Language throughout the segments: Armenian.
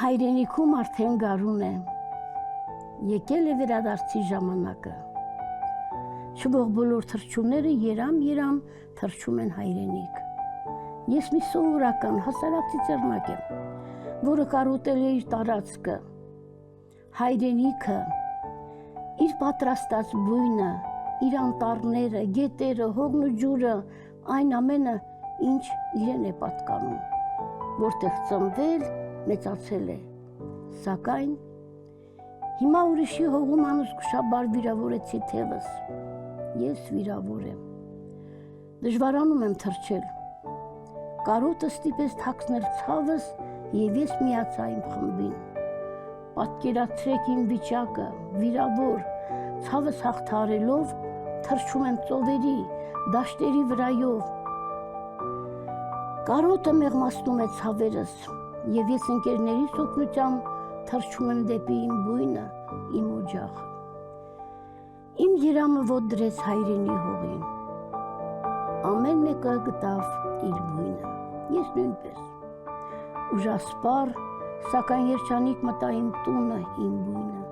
Հայրենիքում արդեն գարուն է, եկել է վերադարձի ժամանակը։ Շուտով բոլոր թռչունները երամ թռչում են հայրենիք։ Ես մի սովորական հասարակ ծիծեռնակ եմ, որը կարոտել է իր տարածքը, հայրենիքը, իր պատրաստած բույնը, իր անտառները, գետերը, հողն ու ջուրը, այն ամենը, ինչ իրեն է պատկանում, որտեղ ծնվել, մեծացել է, սակայն հիմա ուրիշի հողում անզգուշաբար վիրավորեցի թևս, ես վիրավոր եմ, դժվարանում եմ թռչել, կարոտը ստիպեց թաքցնել ցավս և ես միացա իմ խմբին, պատկերացրեք իմ վիճակը, վիրավոր, ցավս հաղթահարելով, թռչում եմ ծովերի, դաշտերի վրայով, կարոտը մեղմացնում է ցավերս, և ես ընկերներիս օգնությամբ թռչում եմ դեպի իմ բույնը, իմ օջախը։ Իմ երամը ոտք դրեց հայրենի հողին, ամեն մեկը գտավ իր բույնը, ես նույնպես, ուժասպառ, սակայն երջանիկ մտա իմ տունը, իմ բույնը,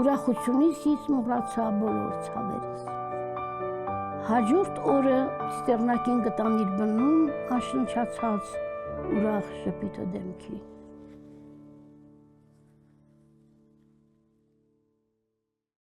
ուրախությունից ես մոռացա բոլոր ցավերս։ Հաջորդ օրը ծիծեռնակին գտան իր բնում անշնչացած ուրախ ժպիտը դեմքի։